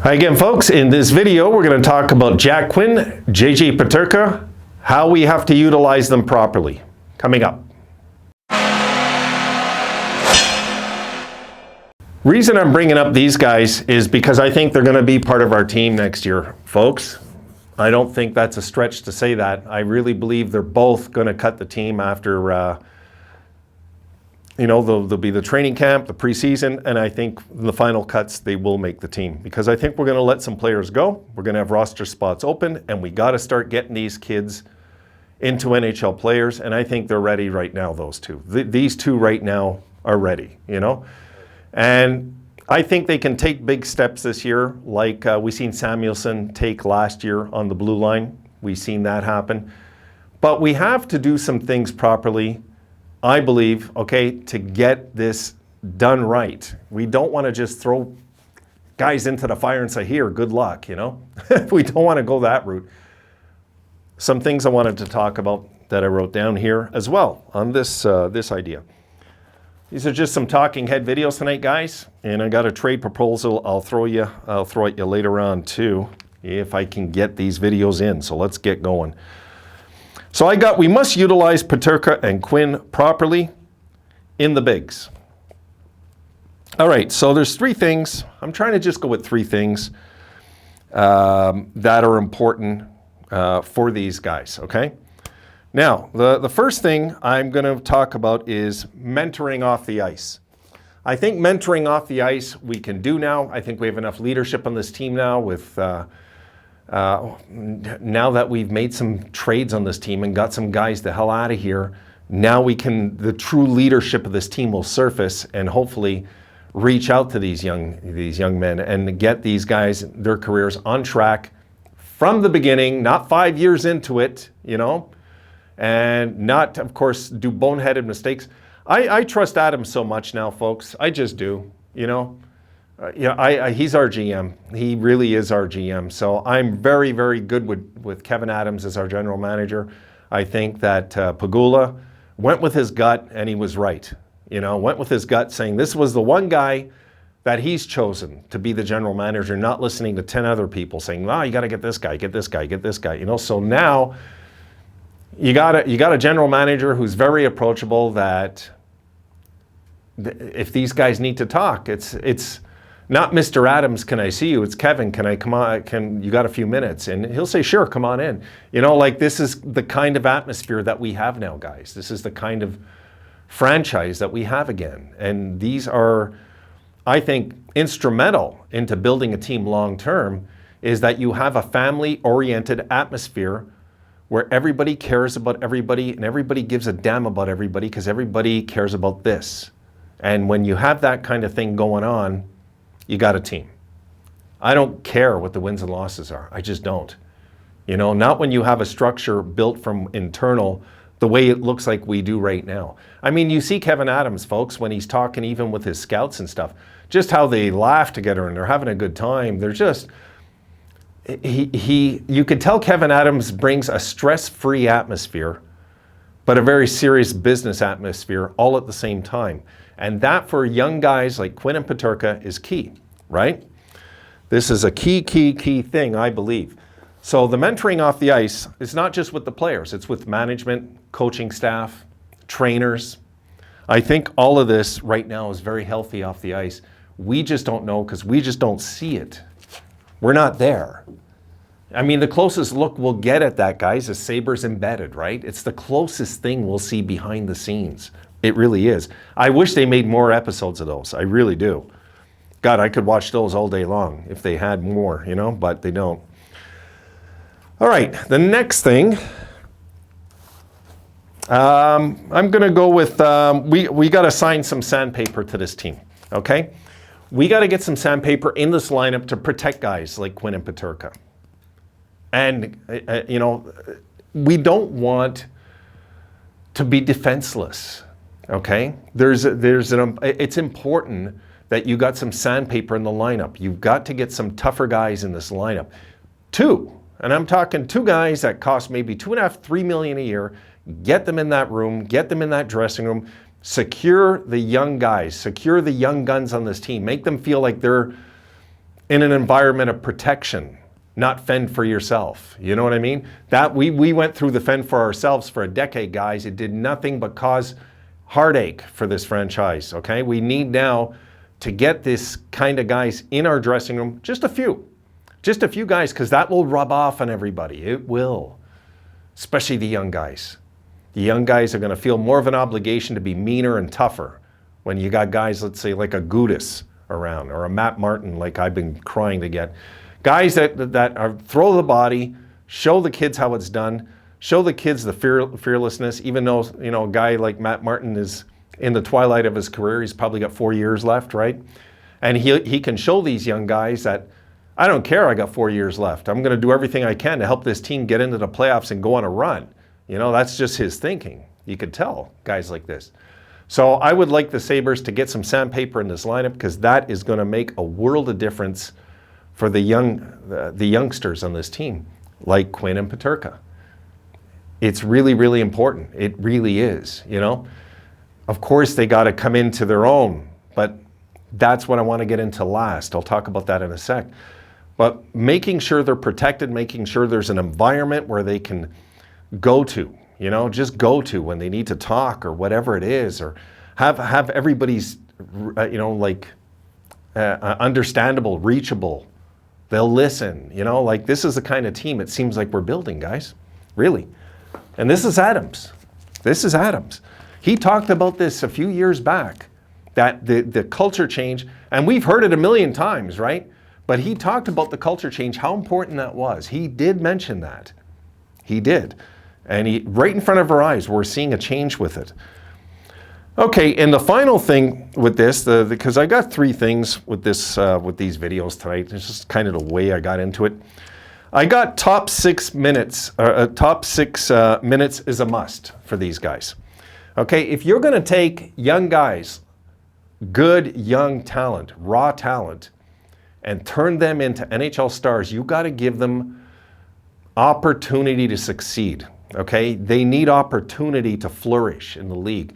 Hi again, folks. In this video, we're going to talk about Jack Quinn, JJ Peterka, how we have to utilize them properly. Coming up. Reason I'm bringing up these guys is because I think they're going to be part of our team next year, folks. I don't think that's a stretch to say that. I really believe they're both going to cut the team after there'll be the training camp, the preseason, and I think the final cuts, they will make the team. Because I think we're going to let some players go. We're going to have roster spots open, and we got to start getting these kids into NHL players, and I think they're ready right now, those two. These two right now are ready, And I think they can take big steps this year, like we seen Samuelsson take last year on the blue line. We've seen that happen. But we have to do some things properly, I believe, to get this done right. We don't want to just throw guys into the fire and say, here, good luck, We don't want to go that route. Some things I wanted to talk about that I wrote down here as well on this idea. These are just some talking head videos tonight, guys, and I got a trade proposal I'll throw at you later on too, if I can get these videos in. So let's get going. So we must utilize Peterka and Quinn properly in the bigs. All right, so there's three things. I'm trying to just go with three things that are important for these guys, okay? Now, the first thing I'm going to talk about is mentoring off the ice. I think mentoring off the ice we can do now. I think we have enough leadership on this team now with now that we've made some trades on this team and got some guys the hell out of here. Now the true leadership of this team will surface and hopefully reach out to these young men and get these guys, their careers on track from the beginning, not 5 years into it, and not, of course, do boneheaded mistakes. I trust Adam so much now, folks. I just do, he's our GM. He really is our GM. So I'm very, very good with Kevin Adams as our general manager. I think that Pegula went with his gut, and he was right. Went with his gut, saying this was the one guy that he's chosen to be the general manager, not listening to 10 other people saying, you got to get this guy, get this guy, get this guy. So now you got a general manager who's very approachable, that if these guys need to talk, it's not Mr. Adams, can I see you? It's Kevin, can I come on? You got a few minutes? And he'll say, sure, come on in. This is the kind of atmosphere that we have now, guys. This is the kind of franchise that we have again. And these are, I think, instrumental into building a team long-term, is that you have a family-oriented atmosphere where everybody cares about everybody and everybody gives a damn about everybody because everybody cares about this. And when you have that kind of thing going on, you got a team. I don't care what the wins and losses are. I just don't. Not when you have a structure built from internal the way it looks like we do right now. I mean, you see Kevin Adams, folks, when he's talking even with his scouts and stuff, just how they laugh together and they're having a good time. They're just, you could tell Kevin Adams brings a stress-free atmosphere, but a very serious business atmosphere all at the same time. And that for young guys like Quinn and Peterka is key, right? This is a key thing, I believe. So the mentoring off the ice is not just with the players, it's with management, coaching staff, trainers. I think all of this right now is very healthy off the ice. We just don't know because we just don't see it. We're not there. I mean, the closest look we'll get at that, guys, is Sabres embedded, right? It's the closest thing we'll see behind the scenes. It really is. I wish they made more episodes of those. I really do. God, I could watch those all day long if they had more, but they don't. All right, the next thing, I'm going to go with, we got to sign some sandpaper to this team, okay? We got to get some sandpaper in this lineup to protect guys like Quinn and Peterka. And, we don't want to be defenseless, okay? It's important that you got some sandpaper in the lineup. You've got to get some tougher guys in this lineup. And I'm talking two guys that cost maybe $2.5, $3 million a year. Get them in that room, get them in that dressing room, secure the young guys, secure the young guns on this team, make them feel like they're in an environment of protection, not fend for yourself. You know what I mean? That we went through the fend for ourselves for a decade, guys. It did nothing but cause heartache for this franchise, okay? We need now to get this kind of guys in our dressing room, just a few guys, because that will rub off on everybody. It will, especially the young guys. The young guys are going to feel more of an obligation to be meaner and tougher when you got guys, let's say, like a Gudis around, or a Matt Martin, like I've been crying to get. Guys that are throw the body, show the kids how it's done, show the kids the fearlessness, even though, you know, a guy like Matt Martin is in the twilight of his career. He's probably got 4 years left, right? And he can show these young guys that, I don't care, I got 4 years left. I'm going to do everything I can to help this team get into the playoffs and go on a run. You know, that's just his thinking. You could tell guys like this. So I would like the Sabres to get some sandpaper in this lineup, because that is going to make a world of difference for the youngsters on this team, like Quinn and Peterka. It's really, really important. It really is, you know. Of course, they got to come into their own, but that's what I want to get into last. I'll talk about that in a sec. But making sure they're protected, making sure there's an environment where they can go to, you know, just go to when they need to talk or whatever it is, or have everybody's, you know, like understandable, reachable. They'll listen, you know, like this is the kind of team it seems like we're building, guys, really. And this is Adams. This is Adams. He talked about this a few years back, that the culture change, and we've heard it a million times, right? But he talked about the culture change, how important that was. He did mention that. He did. And right in front of our eyes, we're seeing a change with it. Okay, and the final thing with this, because I got 3 things with this, with these videos tonight. It's just kind of the way I got into it. I got top 6 minutes. Top 6 minutes is a must for these guys. Okay, if you're going to take young guys, good young talent, raw talent, and turn them into NHL stars, you got to give them opportunity to succeed. Okay, they need opportunity to flourish in the league.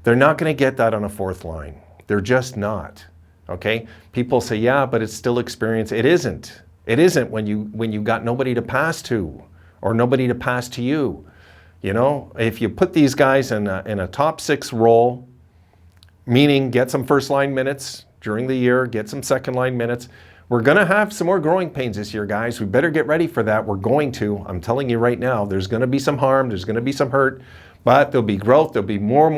They're not going to get that on a 4th line. They're just not. Okay, people say, yeah, but it's still experience. It isn't. It isn't when you got nobody to pass to, or nobody to pass to you. You know, if you put these guys in a top 6 role, meaning get some first line minutes during the year, get some second line minutes. We're going to have some more growing pains this year, guys. We better get ready for that. We're going to. I'm telling you right now, there's going to be some harm. There's going to be some hurt, but there'll be growth. There'll be more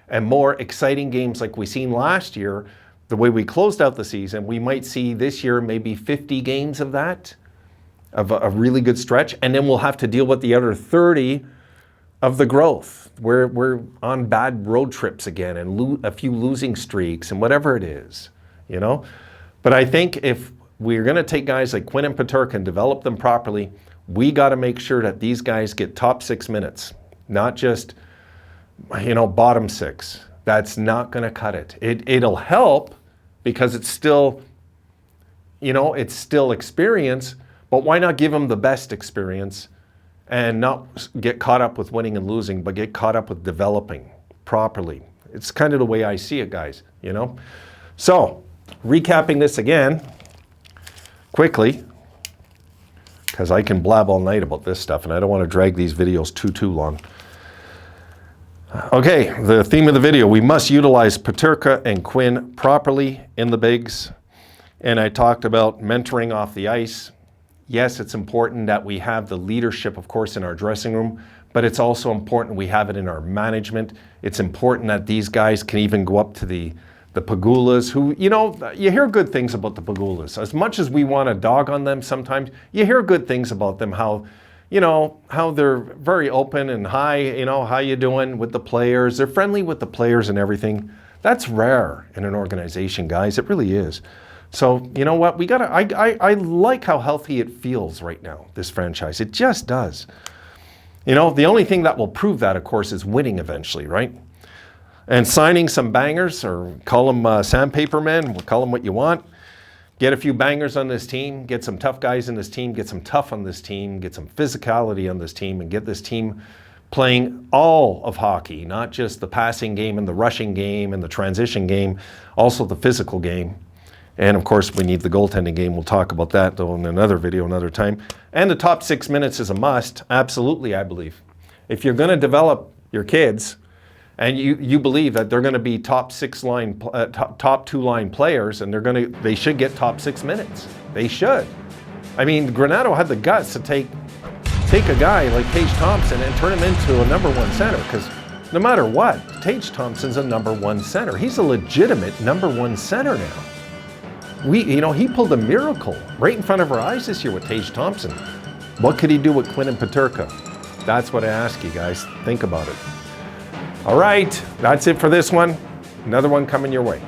and more exciting games like we seen last year. The way we closed out the season, we might see this year maybe 50 games of that, of a really good stretch. And then we'll have to deal with the other 30 of the growth. We're on bad road trips again, and a few losing streaks and whatever it is, you know. But I think if we're going to take guys like Quinn and Peterka and develop them properly, we got to make sure that these guys get top 6 minutes, not just, you know, bottom 6. That's not going to cut it. It'll help because it's still, you know, it's still experience, but why not give them the best experience and not get caught up with winning and losing, but get caught up with developing properly. It's kind of the way I see it, guys, you know. So, recapping this again, quickly, because I can blab all night about this stuff, and I don't want to drag these videos too long. Okay, the theme of the video, we must utilize Peterka and Quinn properly in the bigs. And I talked about mentoring off the ice. Yes, it's important that we have the leadership, of course, in our dressing room, but it's also important we have it in our management. It's important that these guys can even go up to the Pagulas, who, you know, you hear good things about the Pagulas. As much as we want to dog on them sometimes, you hear good things about them, how, you know, how they're very open and hi, you know, how you doing with the players. They're friendly with the players and everything. That's rare in an organization, guys. It really is. So, you know what, we gotta, I like how healthy it feels right now, this franchise. It just does. You know, the only thing that will prove that, of course, is winning eventually, right? And signing some bangers, or call them sandpaper men, we'll call them what you want. Get a few bangers on this team, get some tough guys in this team, get some tough on this team, get some physicality on this team, and get this team playing all of hockey, not just the passing game and the rushing game and the transition game, also the physical game. And of course, we need the goaltending game. We'll talk about that though in another video, another time. And the top 6 minutes is a must. Absolutely, I believe. If you're going to develop your kids and you believe that they're going to be top 2 line players and they should get top 6 minutes. They should. I mean, Granato had the guts to take a guy like Tage Thompson and turn him into a #1 center, because no matter what, Tage Thompson's a #1 center. He's a legitimate #1 center now. He pulled a miracle right in front of our eyes this year with Tage Thompson. What could he do with Quinn and Peterka? That's what I ask you guys. Think about it. All right, that's it for this one. Another one coming your way.